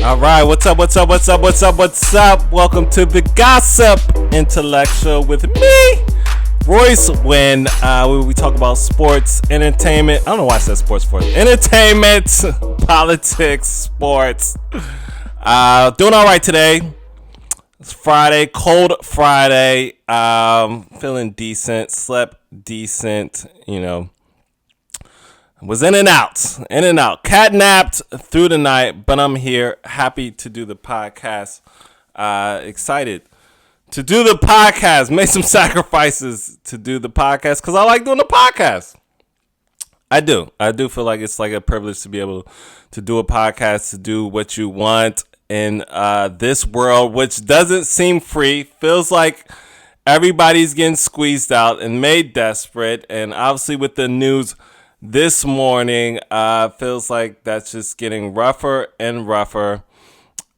All right, what's up? Welcome to the Gossip Intellectual with me, Royce Wynn, where we talk about sports, entertainment. I don't know why I said sports. Entertainment, politics, sports. Doing all right today. It's Friday, cold Friday. Feeling decent, slept decent, Was in and out, catnapped through the night, but I'm here, happy to do the podcast, excited to do the podcast, make some sacrifices to do the podcast, because I like doing the podcast. I do feel like it's like a privilege to be able to do a podcast, to do what you want in this world, which doesn't seem free, feels like everybody's getting squeezed out and made desperate, and obviously with the news this morning, feels like that's just getting rougher and rougher.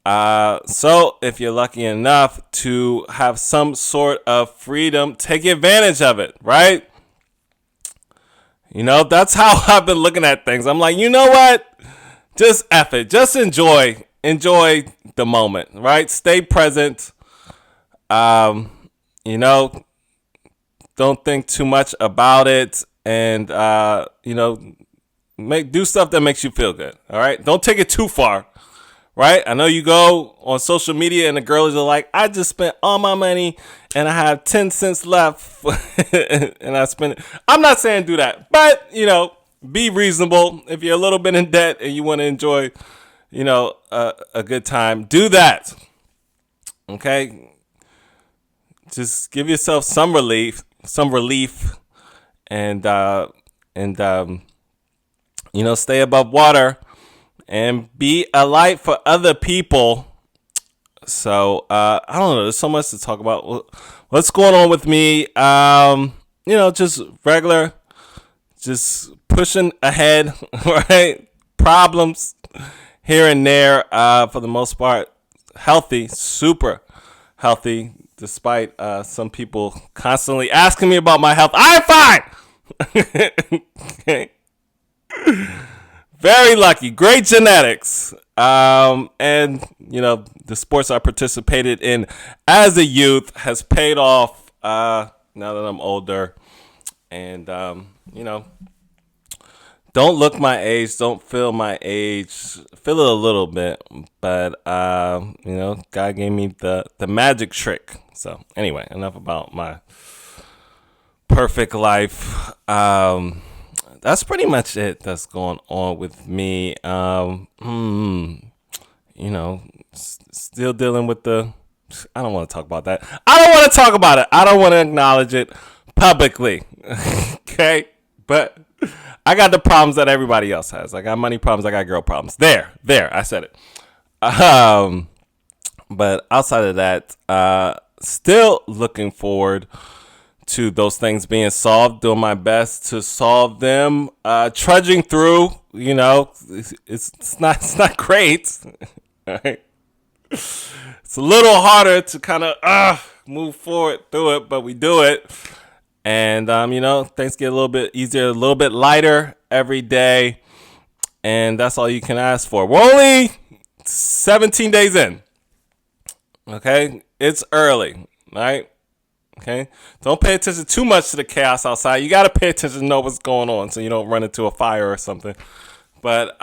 So if you're lucky enough to have some sort of freedom, take advantage of it, right? That's how I've been looking at things. I'm like, you know what? Just F it. Just enjoy the moment, right? Stay present. Don't think too much about it. And, do stuff that makes you feel good. All right. Don't take it too far. Right. I know you go on social media and the girls are like, I just spent all my money and I have 10 cents left and I spent it. I'm not saying do that, but, be reasonable. If you're a little bit in debt and you want to enjoy, a good time, do that. Okay. Just give yourself some relief. And stay above water and be a light for other people. So, I don't know. There's so much to talk about. What's going on with me? Just regular, just pushing ahead, right? Problems here and there, for the most part, healthy, super healthy. Despite some people constantly asking me about my health, I'm fine. Okay. Very lucky, great genetics, and the sports I participated in as a youth has paid off. Now that I'm older, and don't look my age, don't feel my age, feel it a little bit, but God gave me the magic trick. So anyway, enough about my perfect life. That's pretty much it that's going on with me. Still dealing with I don't want to talk about that. I don't want to talk about it. I don't want to acknowledge it publicly. Okay? But I got the problems that everybody else has. I got money problems. I got girl problems. There. I said it. But outside of that, still looking forward to those things being solved, doing my best to solve them, trudging through, it's not great. Right? It's a little harder to kind of move forward through it, but we do it. And, things get a little bit easier, a little bit lighter every day. And that's all you can ask for. We're only 17 days in. Okay? It's early, right? Okay? Don't pay attention too much to the chaos outside. You got to pay attention to know what's going on so you don't run into a fire or something. But,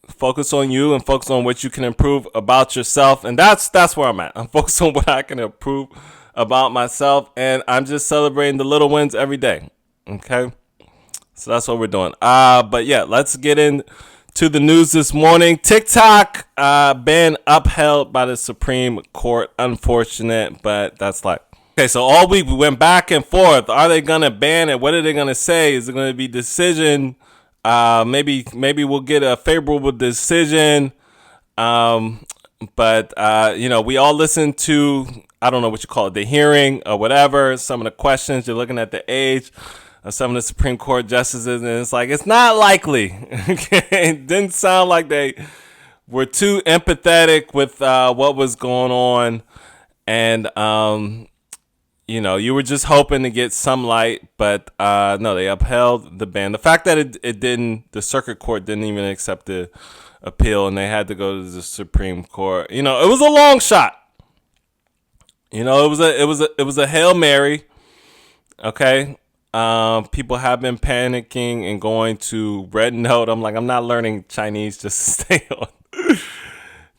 focus on you and focus on what you can improve about yourself. And that's where I'm at. I'm focused on what I can improve about myself. And I'm just celebrating the little wins every day. Okay? So that's what we're doing. But yeah, let's get into the news this morning. TikTok ban upheld by the Supreme Court. Unfortunate, but that's life. Okay, so all week we went back and forth. Are they gonna ban it? What are they gonna say? Is it gonna be decision? Maybe we'll get a favorable decision. But we all listen to, I don't know what you call it, the hearing or whatever. Some of the questions, you're looking at the age of some of the Supreme Court justices, and it's like, it's not likely. It didn't sound like they were too empathetic with what was going on. And, you were just hoping to get some light, but no, they upheld the ban. The fact that it didn't, the circuit court didn't even accept the appeal, and they had to go to the Supreme Court. It was a long shot. It was a Hail Mary. Okay. People have been panicking and going to Red Note. I'm like, I'm not learning Chinese just to stay on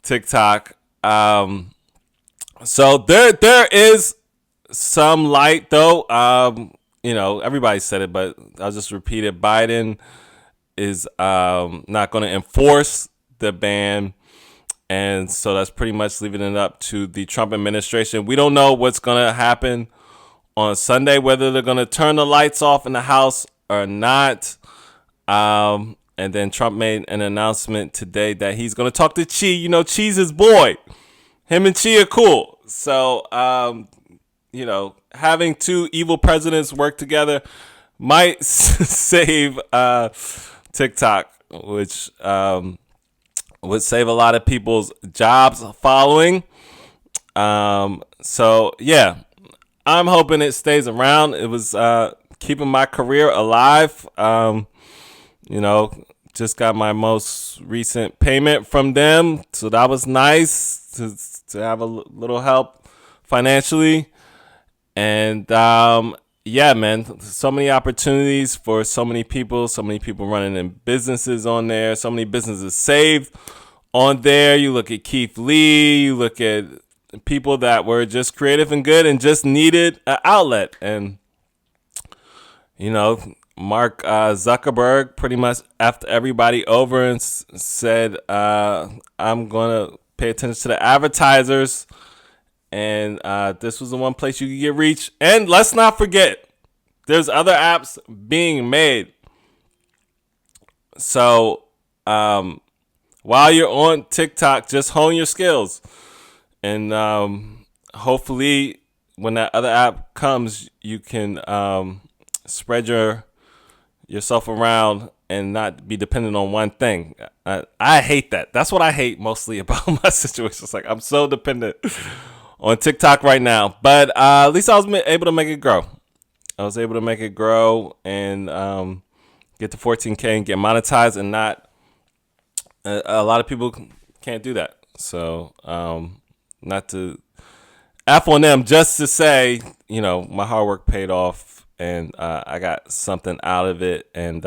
TikTok. So there is some light though. Everybody said it, but I'll just repeat it. Biden is not going to enforce the ban. And so that's pretty much leaving it up to the Trump administration. We don't know what's going to happen on Sunday, whether they're going to turn the lights off in the House or not. And then Trump made an announcement today that he's going to talk to Xi. Xi's his boy. Him and Xi are cool. So, having two evil presidents work together might save TikTok, which would save a lot of people's jobs following. So, yeah, I'm hoping it stays around. It was keeping my career alive. Just got my most recent payment from them. So that was nice to have a little help financially. And yeah, man, so many opportunities for so many people running in businesses on there, so many businesses saved on there. You look at Keith Lee, you look at people that were just creative and good and just needed an outlet. And, Mark Zuckerberg pretty much after everybody over and said, I'm going to pay attention to the advertisers. And this was the one place you could get reach. And let's not forget, there's other apps being made. So while you're on TikTok, just hone your skills. And hopefully when that other app comes, you can spread yourself around and not be dependent on one thing. I hate that. That's what I hate mostly about my situation. It's like I'm so dependent on TikTok right now. But at least I was able to make it grow. I was able to make it grow and get to 14K and get monetized, and not a lot of people can't do that. So not to F on them, just to say, my hard work paid off and I got something out of it. And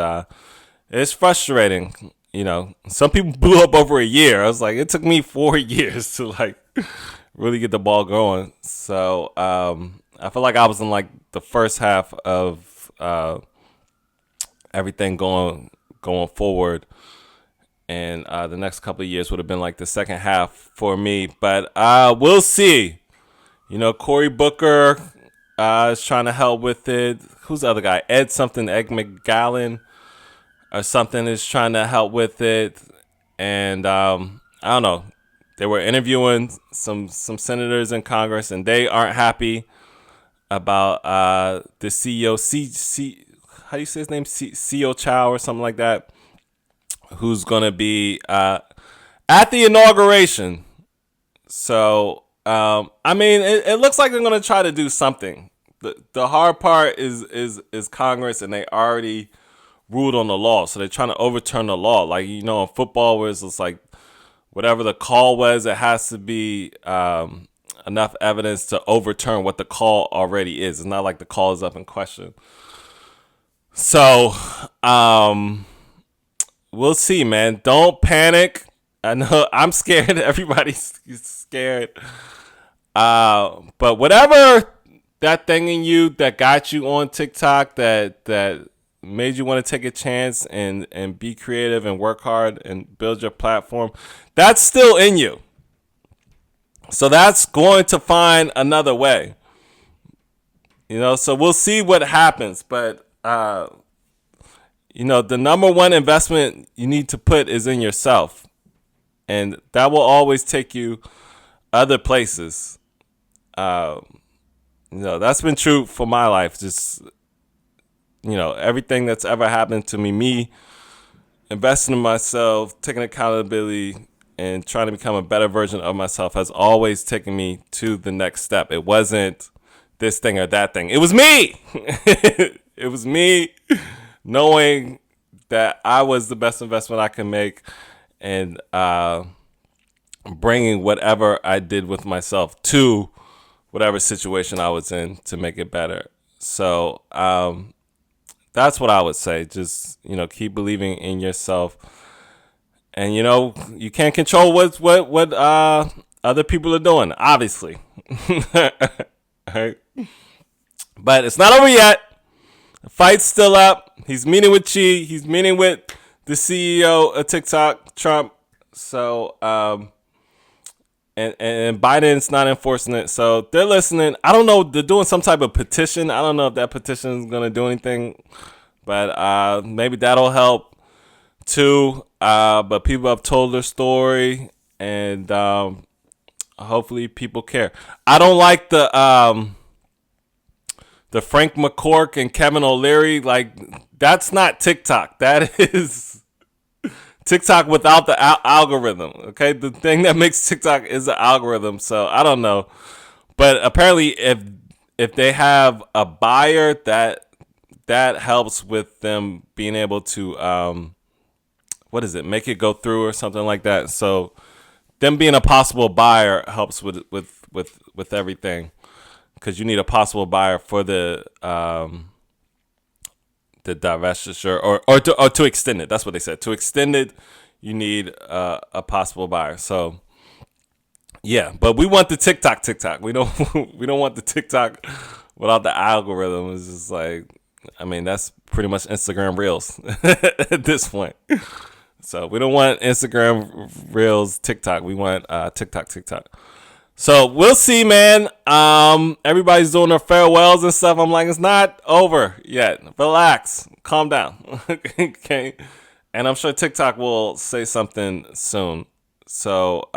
it's frustrating. Some people blew up over a year. I was like, it took me 4 years to really get the ball going. So I feel like I was in the first half of everything going forward, and the next couple of years would have been the second half for me. But we'll see. Cory Booker is trying to help with it. Who's the other guy? Ed McGowan or something is trying to help with it. And I don't know. They were interviewing some senators in Congress, and they aren't happy about the CEO, how do you say his name? CEO Chow or something like that, who's going to be at the inauguration. So, it looks like they're going to try to do something. The hard part is Congress, and they already ruled on the law. So they're trying to overturn the law. In football, where it's just whatever the call was, it has to be enough evidence to overturn what the call already is. It's not like the call is up in question. So, we'll see, man. Don't panic. I know I'm scared. Everybody's scared. But whatever that thing in you that got you on TikTok that made you want to take a chance and be creative and work hard and build your platform, that's still in you. So that's going to find another way. So we'll see what happens. But, the number one investment you need to put is in yourself. And that will always take you other places. That's been true for my life. Just, everything that's ever happened to me investing in myself, taking accountability, and trying to become a better version of myself has always taken me to the next step. It wasn't this thing or that thing. It was me. It was me knowing that I was the best investment I can make, and bringing whatever I did with myself to whatever situation I was in to make it better. So that's what I would say. Just, keep believing in yourself. And, you can't control what other people are doing, obviously. Right? But it's not over yet. The fight's still up. He's meeting with Xi. He's meeting with the CEO of TikTok, Trump. So, and Biden's not enforcing it. So they're listening. I don't know. They're doing some type of petition. I don't know if that petition is going to do anything, but maybe that'll help too. But people have told their story, and hopefully people care. I don't like the Frank McCork and Kevin O'Leary. Like, that's not TikTok. That is TikTok without the algorithm. Okay, the thing that makes TikTok is the algorithm. So I don't know, but apparently, if they have a buyer, that helps with them being able to make it go through or something like that. So them being a possible buyer helps with everything, because you need a possible buyer for the divestiture or to extend it. That's what they said. To extend it, you need a possible buyer. So yeah, but we want the TikTok. We don't want the TikTok without the algorithm. It's just like, that's pretty much Instagram Reels at this point. So we don't want Instagram Reels TikTok. We want TikTok. So we'll see, man. Everybody's doing their farewells and stuff. I'm like, it's not over yet. Relax. Calm down. Okay. And I'm sure TikTok will say something soon. So,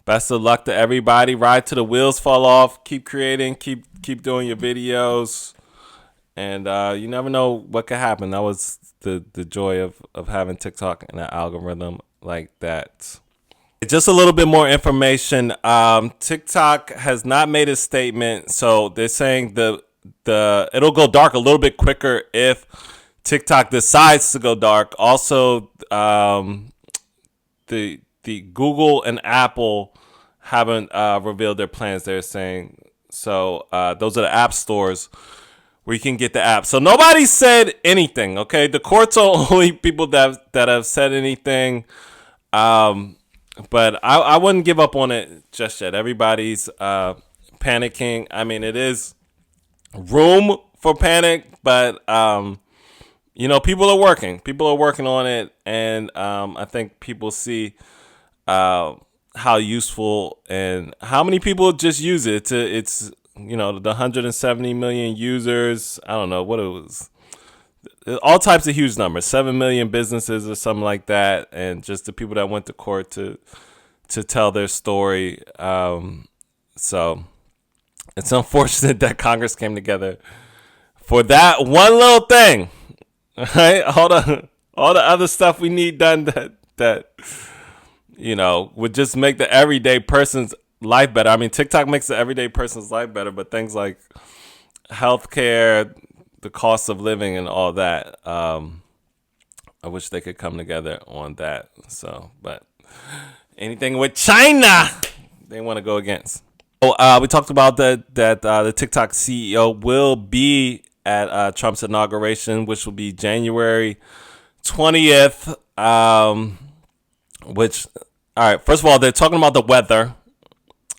best of luck to everybody. Ride till the wheels fall off. Keep creating. Keep doing your videos. And you never know what could happen. That was the joy of having TikTok and an algorithm like that. Just a little bit more information. TikTok has not made a statement, so they're saying the it'll go dark a little bit quicker if TikTok decides to go dark. Also, the Google and Apple haven't revealed their plans. They're saying so. Those are the app stores where you can get the app. So nobody said anything. Okay, the courts are only people that have said anything. But I wouldn't give up on it just yet. Everybody's panicking. It is room for panic, but people are working. People are working on it, and I think people see how useful and how many people just use it. It's the 170 million users. I don't know what it was. All types of huge numbers, 7 million businesses or something like that, and just the people that went to court to tell their story. So it's unfortunate that Congress came together for that one little thing. Right? All the other stuff we need done that would just make the everyday person's life better. TikTok makes the everyday person's life better, but things like healthcare, the cost of living and all that, I wish they could come together on that. So, but anything with China, they want to go against. So, we talked about that the TikTok CEO will be at Trump's inauguration, which will be January 20th. Which, all right, first of all, they're talking about the weather.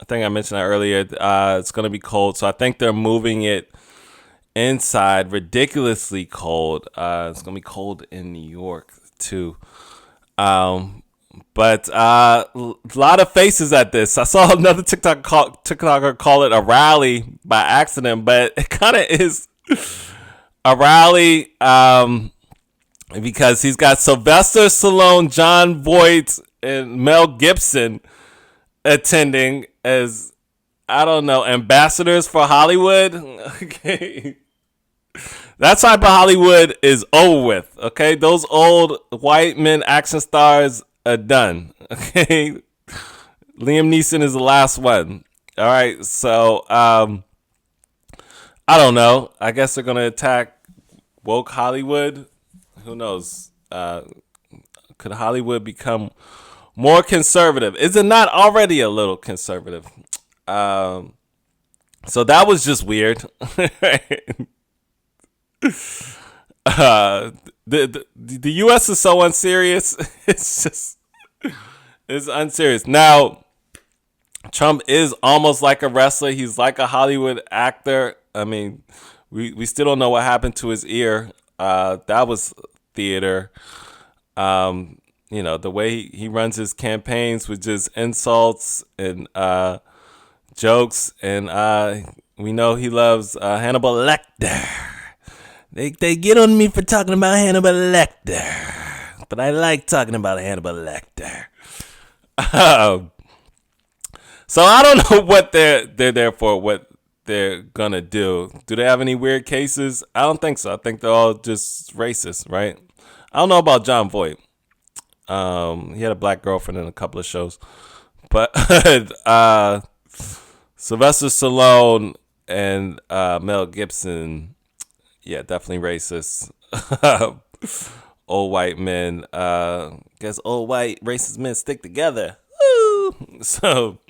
I think I mentioned that earlier. It's going to be cold, so I think they're moving it inside, ridiculously cold. It's gonna be cold in New York too. But a lot of faces at this. I saw another TikToker call it a rally by accident, but it kind of is a rally because he's got Sylvester Stallone, Jon Voight, and Mel Gibson attending as, I don't know, ambassadors for Hollywood. Okay. That type of Hollywood is over with. Okay. Those old white men action stars are done. Okay. Liam Neeson is the last one. All right, so I don't know. I guess they're gonna attack woke Hollywood. Who knows? Could Hollywood become more conservative? Is it not already a little conservative? Um, so that was just weird. uh, the U.S. is so unserious. It's just it's unserious. Now Trump is almost like a wrestler. He's like a Hollywood actor. I mean, we still don't know what happened to his ear. That was theater. The way he runs his campaigns with just insults and jokes, and we know he loves Hannibal Lecter. They get on me for talking about Hannibal Lecter, but I like talking about Hannibal Lecter. So I don't know what they're there for, what they're gonna do. Do they have any weird cases? I don't think so. I think they're all just racist, right? I don't know about John Voight. He had a black girlfriend in a couple of shows, but Sylvester Stallone and Mel Gibson, yeah, definitely racist. Old white men. Guess old white racist men stick together. Woo! So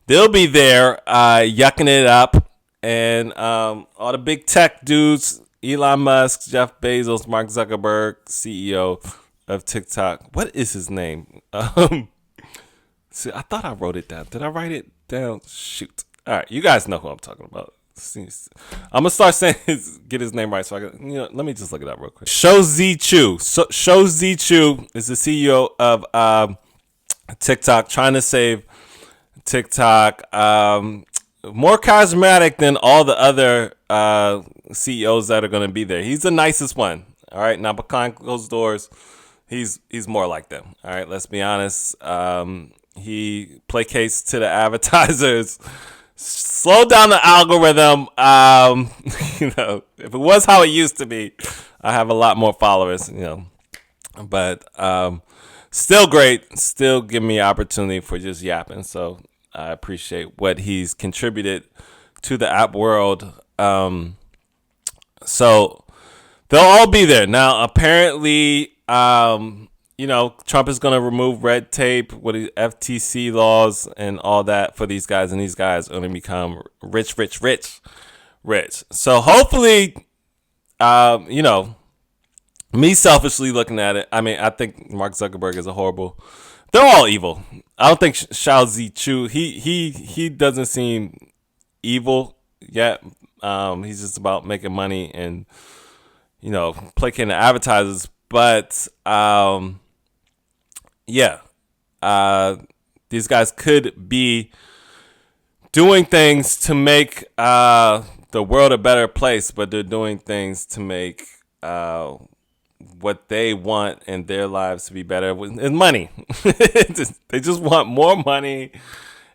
they'll be there, yucking it up, and all the big tech dudes: Elon Musk, Jeff Bezos, Mark Zuckerberg, CEO of TikTok. What is his name? See, I thought I wrote it down. Did I write it down? Shoot. All right, you guys know who I'm talking about. I'm gonna start saying get his name right, so I can. Let me just look it up real quick. Shou Zi Chew. Shou Zi Chew is the CEO of TikTok, trying to save TikTok. More charismatic than all the other CEOs that are going to be there. He's the nicest one. All right. Now, behind closed doors, he's more like them. All right. Let's be honest. He placates to the advertisers. Slow down the algorithm. If it was how it used to be, I have a lot more followers. But still great. Still give me opportunity for just yapping. So I appreciate what he's contributed to the app world. So they'll all be there. Now, apparently, Trump is going to remove red tape with the FTC laws and all that for these guys. And these guys are going to become rich. So hopefully, me selfishly looking at it, I mean, I think Mark Zuckerberg is a horrible. They're all evil. I don't think Shou Zi Chew. He doesn't seem evil yet. He's just about making money and placating the advertisers. But these guys could be doing things to make the world a better place, but they're doing things to make what they want in their lives to be better is money. They just want more money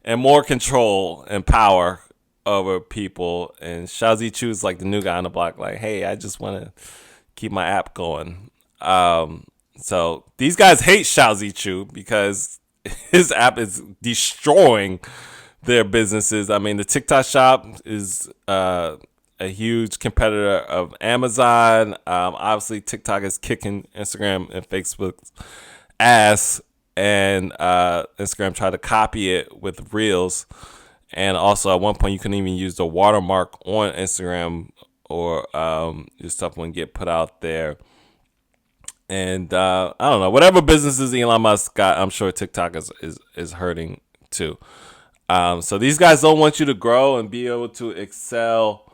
and more control and power over people. And Shou Zi Chew is like the new guy on the block. Like, hey, I just want to keep my app going. So these guys hate Shou Zi Chew because his app is destroying their businesses. I mean, the TikTok shop is a huge competitor of Amazon. Obviously, TikTok is kicking Instagram and Facebook's ass, and Instagram tried to copy it with Reels. And also, at one point, you couldn't even use the watermark on Instagram, or your stuff wouldn't get put out there. And I don't know, whatever businesses Elon Musk got, I'm sure TikTok is hurting too. So these guys don't want you to grow and be able to excel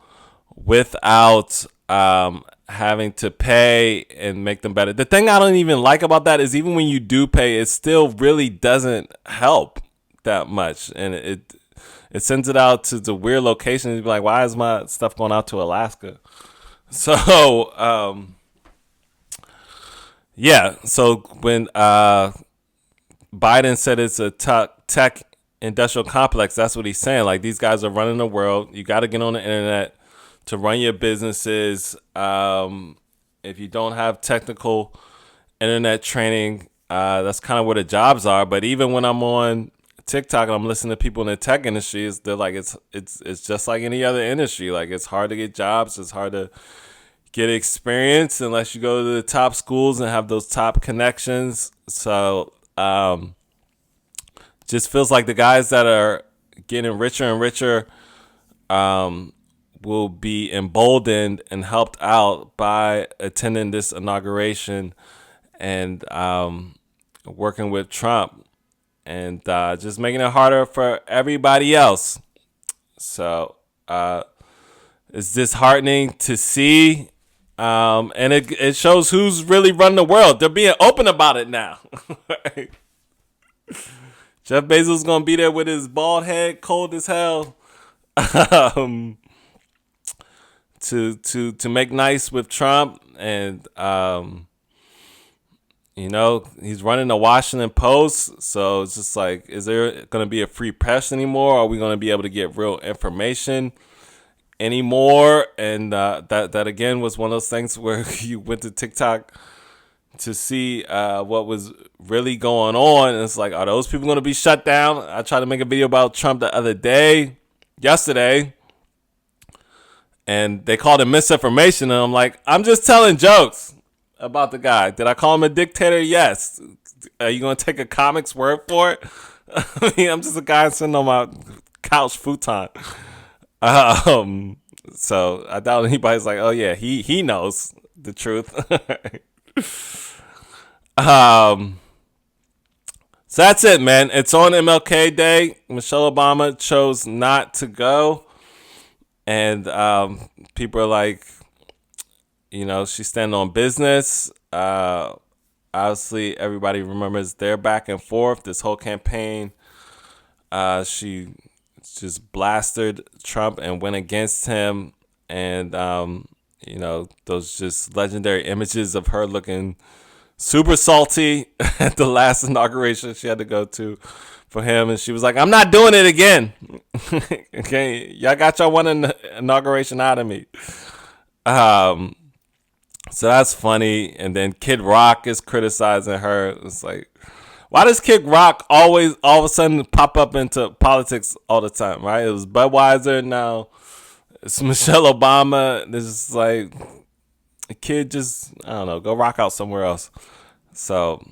without having to pay and make them better. The thing I don't even like about that is even when you do pay, it still really doesn't help that much, and it sends it out to the weird locations. You'd be like, why is my stuff going out to Alaska? So so when Biden said it's a tech industrial complex, that's what he's saying. Like, these guys are running the world. You got to get on the internet to run your businesses. If you don't have technical internet training, that's kind of where the jobs are. But even when I'm on TikTok and I'm listening to people in the tech industry, they're like it's just like any other industry. Like it's hard to get jobs, it's hard to get experience unless you go to the top schools and have those top connections. So just feels like the guys that are getting richer and richer will be emboldened and helped out by attending this inauguration and working with Trump and just making it harder for everybody else. So it's disheartening to see. And it shows who's really running the world. They're being open about it now. Jeff Bezos is going to be there with his bald head, cold as hell, to make nice with Trump. And, he's running the Washington Post. So it's just like, is there going to be a free press anymore? Are we going to be able to get real information anymore? And that again was one of those things where you went to TikTok to see what was really going on. And it's like, are those people going to be shut down? I tried to make a video about Trump yesterday, and they called it misinformation. And I'm like, I'm just telling jokes about the guy. Did I call him a dictator? Yes. Are you going to take a comic's word for it? I mean, I'm just a guy sitting on my couch futon. So I doubt anybody's like, oh yeah, he knows the truth. So that's it, man. It's on MLK Day. Michelle Obama chose not to go. And people are like, she's standing on business. Obviously, everybody remembers their back and forth. This whole campaign, she just blasted Trump and went against him. And, those just legendary images of her looking super salty at the last inauguration she had to go to for him. And she was like, I'm not doing it again. Okay, y'all got your one inauguration out of me. So that's funny. And then Kid Rock is criticizing her. It's like, why does Kid Rock always all of a sudden pop up into politics all the time, right? It was Budweiser, now it's Michelle Obama. This is like, a kid just, I don't know, go rock out somewhere else. So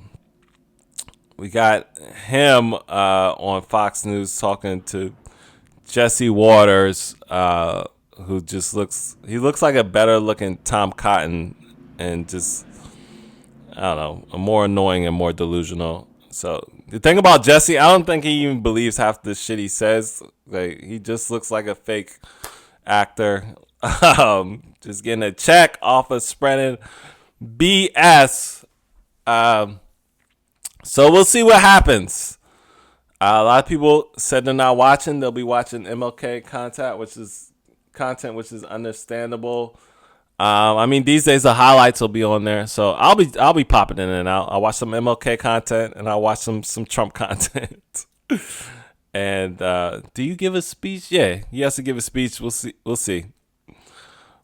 we got him on Fox News talking to Jesse Waters, who just looks like a better looking Tom Cotton, and just, I don't know, a more annoying and more delusional. So the thing about Jesse, I don't think he even believes half the shit he says. Like, he just looks like a fake actor. Just getting a check off of spreading BS. So we'll see what happens. A lot of people said they're not watching. They'll be watching MLK content, which is understandable. I mean, these days the highlights will be on there, so I'll be popping in and out. I'll watch some MLK content and I'll watch some Trump content. And do you give a speech? Yeah, he has to give a speech. We'll see.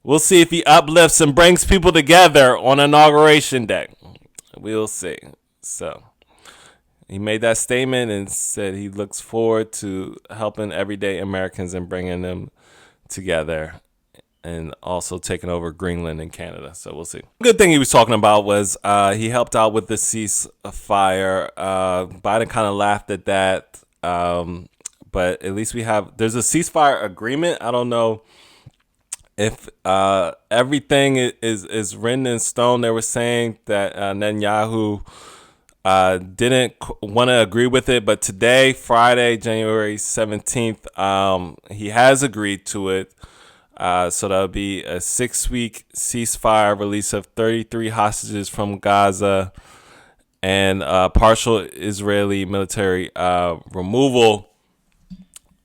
We'll see if he uplifts and brings people together on Inauguration Day. We'll see. So he made that statement and said he looks forward to helping everyday Americans and bringing them together, and also taking over Greenland and Canada. So we'll see. Good thing he was talking about was he helped out with the ceasefire. Biden kind of laughed at that. But at least there's a ceasefire agreement. I don't know if everything is written in stone. They were saying that Netanyahu didn't want to agree with it, but today, Friday, January 17th, he has agreed to it. So that'll be a 6-week ceasefire, release of 33 hostages from Gaza, and partial Israeli military removal.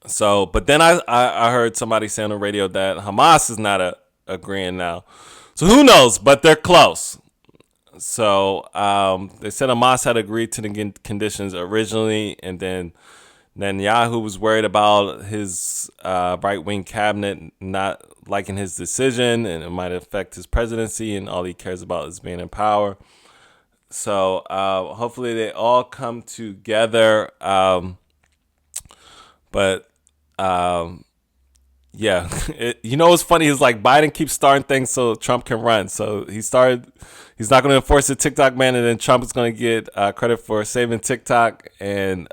So, but then I heard somebody say on the radio that Hamas is not agreeing now. So who knows? But they're close. So they said Hamas had agreed to the conditions originally, and then Netanyahu was worried about his right-wing cabinet not liking his decision, and it might affect his presidency, and all he cares about is being in power. So hopefully they all come together. But yeah, you know what's funny is like Biden keeps starting things so Trump can run. So he's not going to enforce the TikTok ban, and then Trump is going to get credit for saving TikTok. And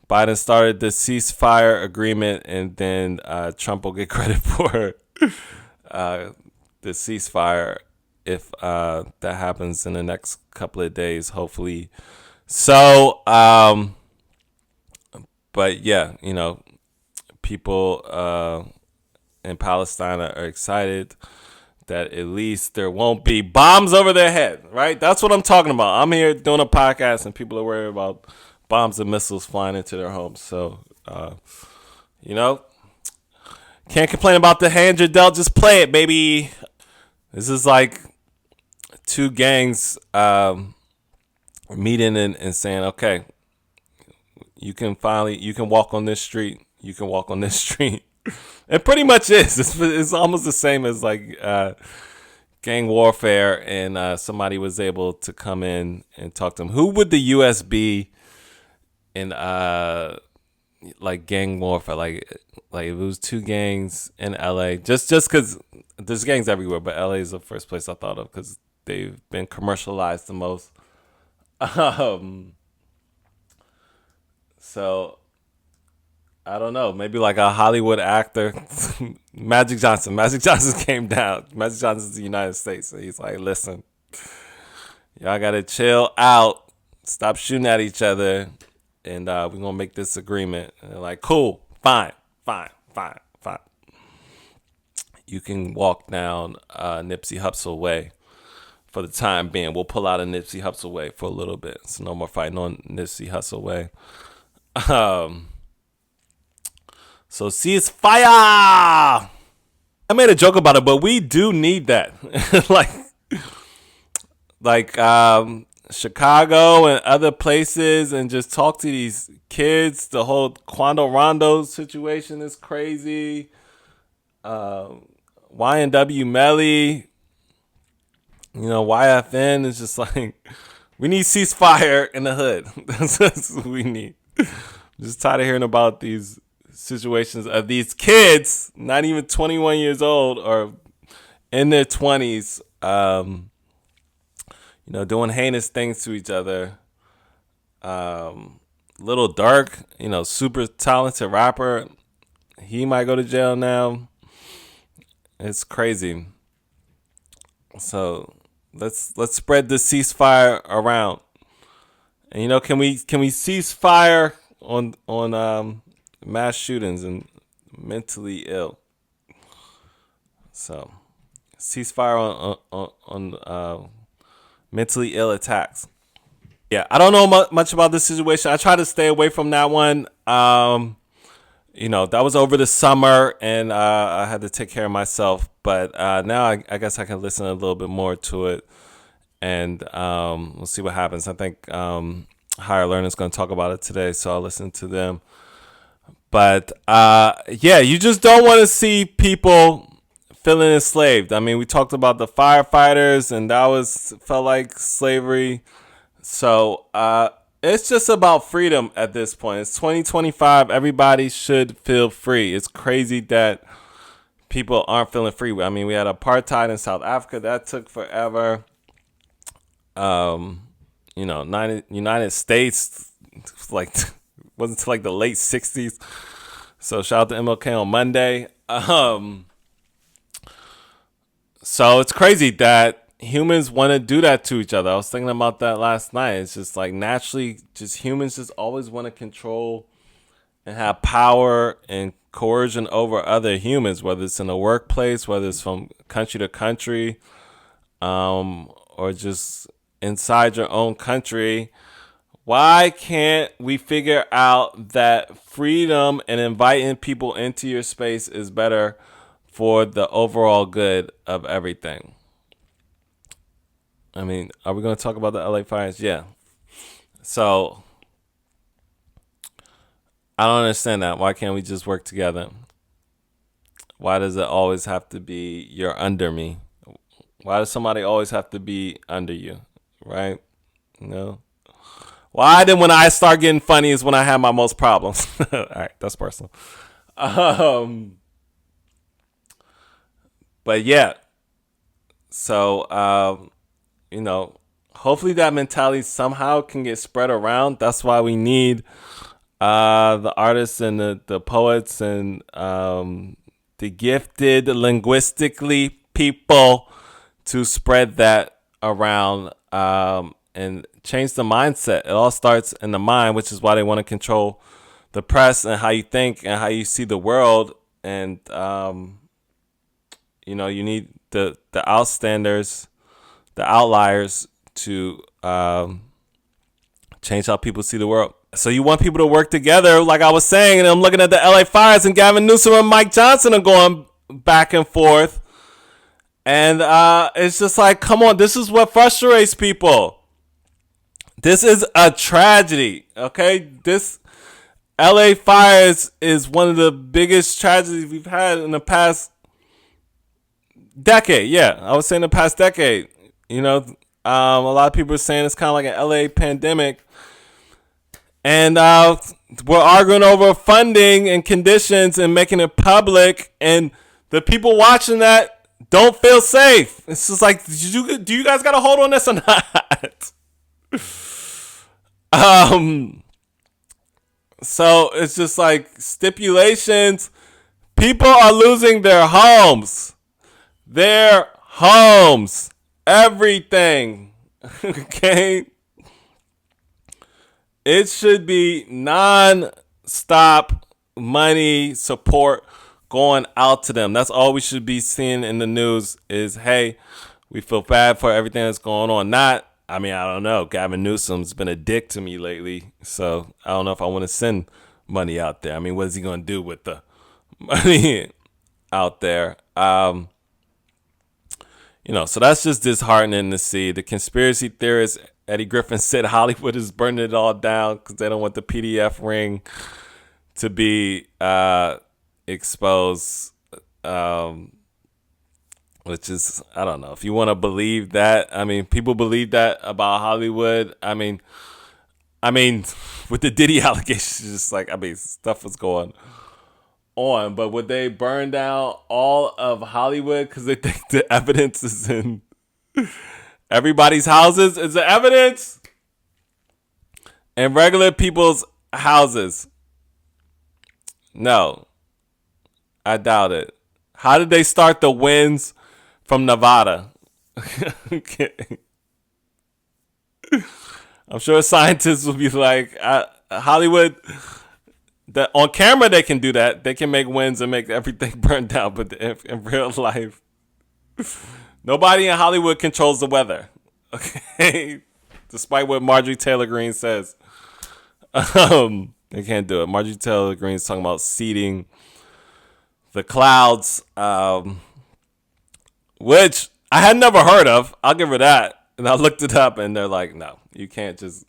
Biden started the ceasefire agreement, and then Trump will get credit for the ceasefire if that happens in the next couple of days, hopefully. So, but yeah, people in Palestine are excited that at least there won't be bombs over their head, right? That's what I'm talking about. I'm here doing a podcast and people are worried about bombs and missiles flying into their homes. So, you know, can't complain about the hand you're dealt. Just play it, baby. This is like two gangs meeting and saying, okay, you can walk on this street. You can walk on this street. It pretty much is. It's almost the same as like gang warfare, and somebody was able to come in and talk to them. Who would the U.S. be in like gang warfare? Like if it was two gangs in L.A. Just because there's gangs everywhere, but L.A. is the first place I thought of because they've been commercialized the most. So I don't know. Maybe like a Hollywood actor, Magic Johnson. Magic Johnson came down. Magic Johnson's the United States. So he's like, listen, y'all got to chill out. Stop shooting at each other. And we're going to make this agreement. And they're like, cool, fine. You can walk down Nipsey Hussle Way for the time being. We'll pull out a Nipsey Hussle Way for a little bit. So no more fighting on Nipsey Hussle Way. So ceasefire. I made a joke about it, but we do need that. like Chicago and other places, and just talk to these kids. The whole Quando Rondo situation is crazy. YNW Melly, YFN is just like, we need ceasefire in the hood. That's what we need. I'm just tired of hearing about these situations of these kids, not even 21 years old or in their 20s, doing heinous things to each other. Little Durk, super talented rapper, he might go to jail now. It's crazy. So let's spread the ceasefire around. And can we cease fire on mass shootings and mentally ill? So ceasefire on mentally ill attacks. Yeah, I don't know much about this situation. I try to stay away from that one. That was over the summer, and I had to take care of myself. But now I guess I can listen a little bit more to it, and we'll see what happens. I think Higher Learning is going to talk about it today, so I'll listen to them. But yeah, you just don't want to see people feeling enslaved. I mean, we talked about the firefighters, and that felt like slavery. So it's just about freedom at this point. It's 2025. Everybody should feel free. It's crazy that people aren't feeling free. I mean, we had apartheid in South Africa. That took forever. United States, wasn't until like the late 60s. So shout out to MLK on Monday. So it's crazy that humans want to do that to each other. I was thinking about that last night. It's just like naturally, just humans just always want to control and have power and coercion over other humans, whether it's in the workplace, whether it's from country to country, or just inside your own country. Why can't we figure out that freedom and inviting people into your space is better for the overall good of everything? I mean, are we going to talk about the LA fires? Yeah. So I don't understand that. Why can't we just work together? Why does it always have to be you're under me? Why does somebody always have to be under you? Right? Why then when I start getting funny is when I have my most problems. All right, that's personal. Um, but yeah, so you know, hopefully that mentality somehow can get spread around. That's why we need the artists and the poets and the gifted linguistically people to spread that around and change the mindset. It all starts in the mind, which is why they want to control the press and how you think and how you see the world. And you need the outstanders, the outliers to change how people see the world. So you want people to work together, like I was saying, and I'm looking at the LA Fires and Gavin Newsom and Mike Johnson are going back and forth. And it's just like, come on, this is what frustrates people. This is a tragedy, okay? This LA Fires is one of the biggest tragedies we've had in the past decade. Yeah, I was saying the past decade. A lot of people are saying it's kind of like an LA pandemic. And we're arguing over funding and conditions and making it public. And the people watching that don't feel safe. It's just like, do you guys got a hold on this or not? So it's just like stipulations. People are losing their homes. Everything. Okay? It should be non-stop money support going out to them. That's all we should be seeing in the news is, hey, we feel bad for everything that's going on. I don't know. Gavin Newsom's been a dick to me lately, so I don't know if I want to send money out there. What is he going to do with the money out there? So that's just disheartening to see. The conspiracy theorists, Eddie Griffin said Hollywood is burning it all down because they don't want the PDF ring to be exposed. Which is, I don't know. If you want to believe that, people believe that about Hollywood. With the Diddy allegations, just like, stuff was going on. But would they burn down all of Hollywood because they think the evidence is in everybody's houses? Is the evidence in regular people's houses? No, I doubt it. How did they start the winds from Nevada? Okay. I'm sure scientists will be like, Hollywood, that on camera they can do that. They can make winds and make everything burn down. But in real life, nobody in Hollywood controls the weather. Okay? Despite what Marjorie Taylor Greene says. They can't do it. Marjorie Taylor Greene's talking about seeding the clouds, which I had never heard of. I'll give her that. And I looked it up, and they're like, no, you can't just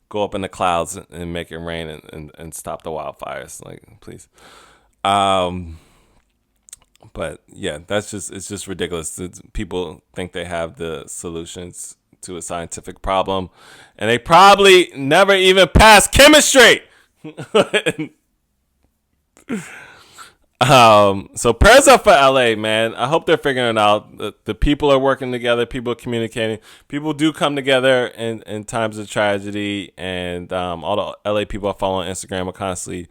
go up in the clouds and make it rain and stop the wildfires. Like, please. But yeah, it's just ridiculous. People think they have the solutions to a scientific problem, and they probably never even passed chemistry. So prayers up for LA, man. I hope they're figuring it out. The people are working together. People are communicating. People do come together in times of tragedy. And all the LA people I follow on Instagram are constantly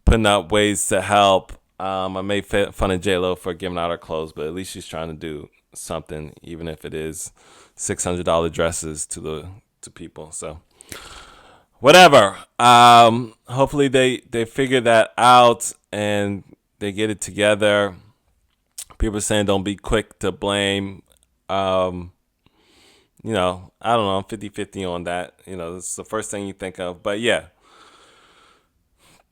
putting up ways to help. I made fun of J-Lo for giving out her clothes, but at least she's trying to do something, even if it is $600 dresses to people. So whatever. Hopefully they figure that out and they get it together. People are saying don't be quick to blame. I don't know. I'm 50-50 on that. It's the first thing you think of. But yeah,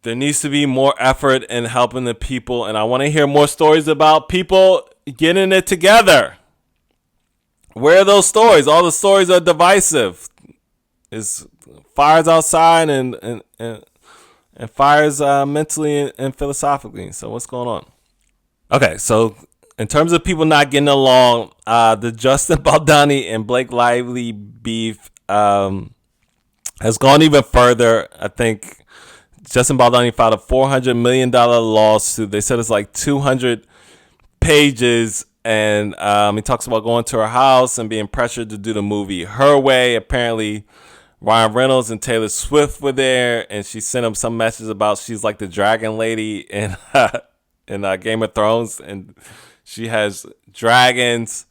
there needs to be more effort in helping the people. And I want to hear more stories about people getting it together. Where are those stories? All the stories are divisive. It's fires outside and fires mentally and philosophically. So what's going on? Okay, so in terms of people not getting along, the Justin Baldoni and Blake Lively beef, has gone even further. I think Justin Baldoni filed a $400 million lawsuit. They said it's like 200 pages, and he talks about going to her house and being pressured to do the movie her way. Apparently, Ryan Reynolds and Taylor Swift were there, and she sent him some message about she's like the dragon lady in Game of Thrones, and she has dragons.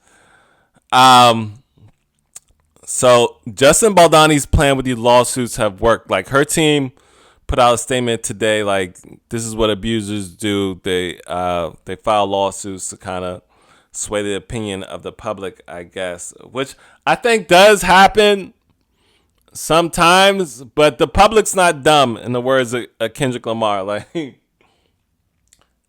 So Justin Baldoni's plan with these lawsuits have worked. Like, her team put out a statement today, like, this is what abusers do. They file lawsuits to kind of sway the opinion of the public, I guess, which I think does happen sometimes, but the public's not dumb, in the words of Kendrick Lamar. Like,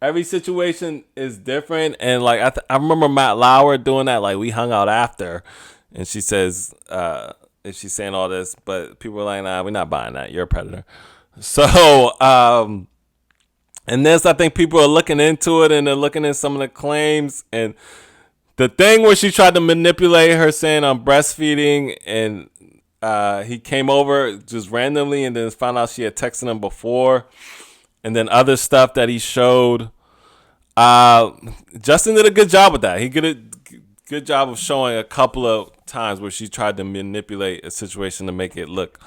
every situation is different, and like I remember Matt Lauer doing that. Like, we hung out after, and she says, if she's saying all this, but people were like, nah, we're not buying that. You're a predator. So, and this, I think people are looking into it, and they're looking at some of the claims, and the thing where she tried to manipulate her saying I'm breastfeeding, and he came over just randomly and then found out she had texted him before, and then other stuff that he showed. Justin did a good job with that. He did a good job of showing a couple of times where she tried to manipulate a situation to make it look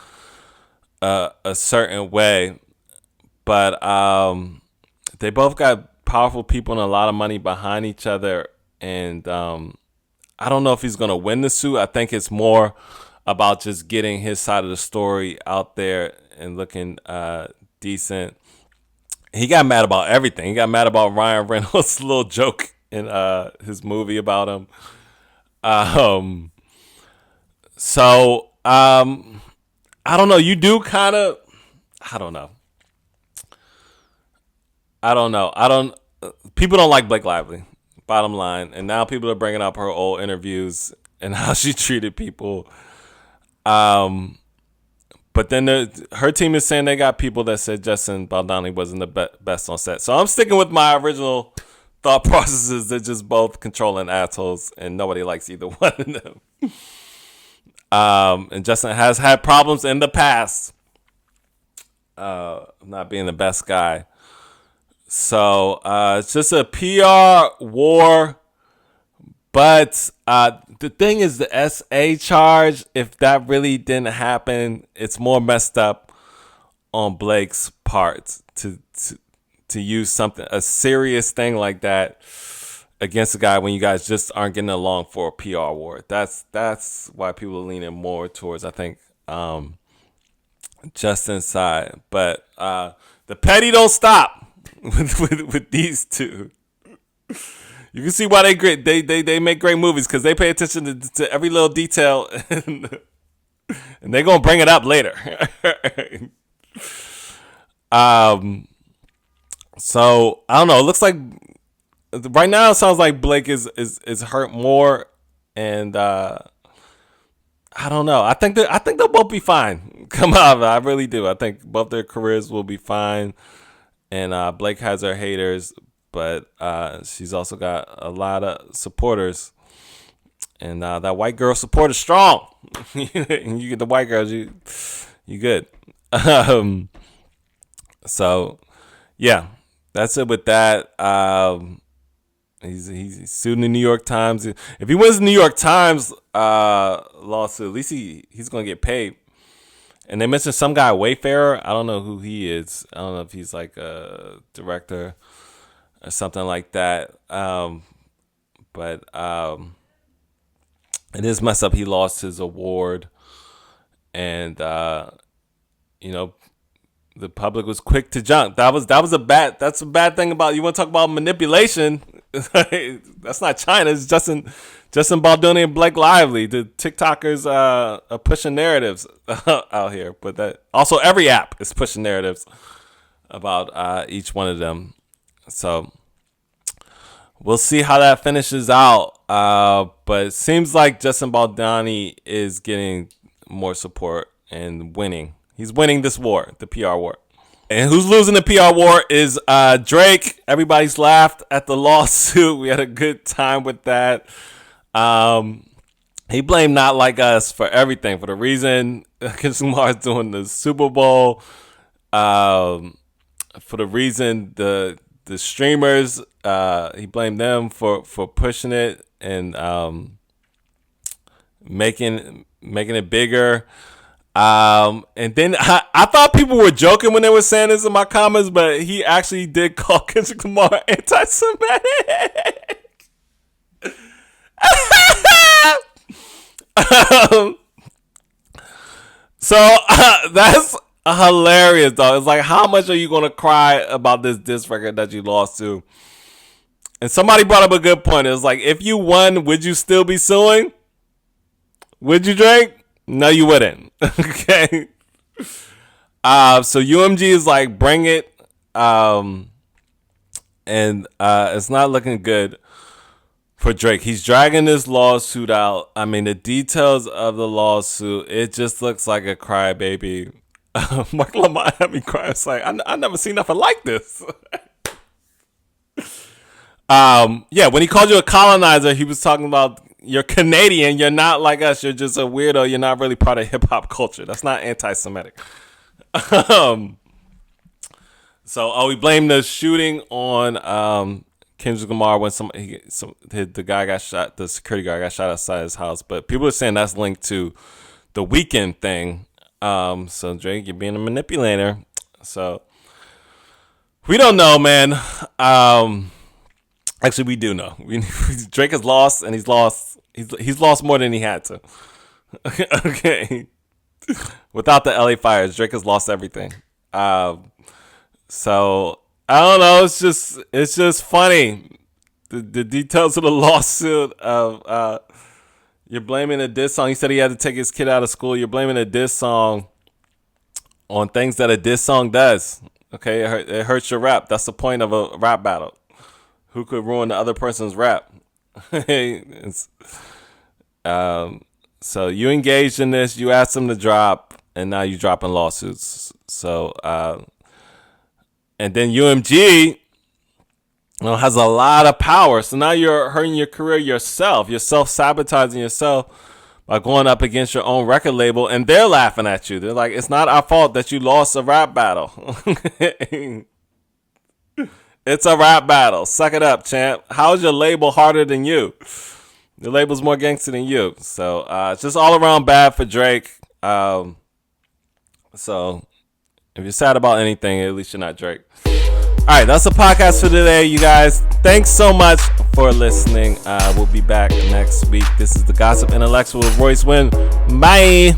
a certain way. But they both got powerful people and a lot of money behind each other. And I don't know if he's going to win the suit. I think it's more about just getting his side of the story out there and looking decent. He got mad about everything. He got mad about Ryan Reynolds' little joke in his movie about him. So I don't know. You do kind of, I don't know. People don't like Blake Lively, bottom line. And now people are bringing up her old interviews and how she treated people. But then her team is saying they got people that said Justin Baldoni wasn't the best on set. So I'm sticking with my original thought processes. They're just both controlling assholes, and nobody likes either one of them. And Justin has had problems in the past, not being the best guy. So it's just a PR war. But the thing is, the SA charge, if that really didn't happen, it's more messed up on Blake's part to use a serious thing like that against a guy when you guys just aren't getting along for a PR war. That's why people are leaning more towards, I think, Justin's side. But the petty don't stop with these two. You can see why they make great movies, because they pay attention to every little detail, and they're gonna bring it up later. So I don't know. It looks like right now it sounds like Blake is hurt more, and I don't know. I think they'll both be fine. Come on, I really do. I think both their careers will be fine, and Blake has her haters. But she's also got a lot of supporters. And that white girl support is strong. You get the white girls, you good. So, yeah, that's it with that. He's suing the New York Times. If he wins the New York Times lawsuit, at least he's going to get paid. And they mentioned some guy, Wayfarer. I don't know who he is. I don't know if he's like a director or something like that. But it is messed up. He lost his award, and the public was quick to jump. That's a bad thing about, you want to talk about manipulation. That's not China. It's Justin Baldoni and Blake Lively. The TikTokers are pushing narratives out here, but that also every app is pushing narratives about each one of them. So we'll see how that finishes out. But it seems like Justin Baldoni is getting more support and winning. He's winning this war, the PR war. And who's losing the PR war is Drake. Everybody's laughed at the lawsuit. We had a good time with that. He blamed Not Like Us for everything. For the reason Kendrick Lamar is doing the Super Bowl. For the reason the streamers, he blamed them for pushing it and making it bigger. And then I thought people were joking when they were saying this in my comments, but he actually did call Kendrick Lamar anti-Semitic. So that's hilarious, though. It's like, how much are you gonna cry about this diss record that you lost to? And somebody brought up a good point. It was like, if you won, would you still be suing? Would you, Drake? No, you wouldn't. Okay. So UMG is like, bring it. And it's not looking good for Drake. He's dragging this lawsuit out. I mean, the details of the lawsuit, it just looks like a crybaby. Mark Lamont had me cry. It's like, I never seen nothing like this. Yeah, when he called you a colonizer, he was talking about, you're Canadian, you're not like us, you're just a weirdo, you're not really part of hip-hop culture. That's not anti-Semitic. So we blame the shooting on Kendrick Lamar when the guy got shot, the security guard got shot outside his house. But people are saying that's linked to the Weeknd thing. So Drake, you're being a manipulator. So we don't know, man. Actually, we do know. Drake has lost, and he's lost more than he had to. Okay. Without the LA fires, Drake has lost everything. So I don't know. It's just funny. The details of the lawsuit of you're blaming a diss song. He said he had to take his kid out of school. You're blaming a diss song on things that a diss song does. Okay, it hurts your rap. That's the point of a rap battle. Who could ruin the other person's rap? So you engaged in this. You asked him to drop, and now you're dropping lawsuits. So, and then UMG has a lot of power. So now you're hurting your career yourself. You're self-sabotaging yourself by going up against your own record label, and they're laughing at you. They're like, it's not our fault that you lost a rap battle. It's a rap battle. Suck it up, champ. How's your label harder than you? Your label's more gangster than you. So it's just all around bad for Drake. So if you're sad about anything, at least you're not Drake. All right, that's the podcast for today, you guys. Thanks so much for listening. We'll be back next week. This is the Gossip Intellectual with Royce Wynn. Bye.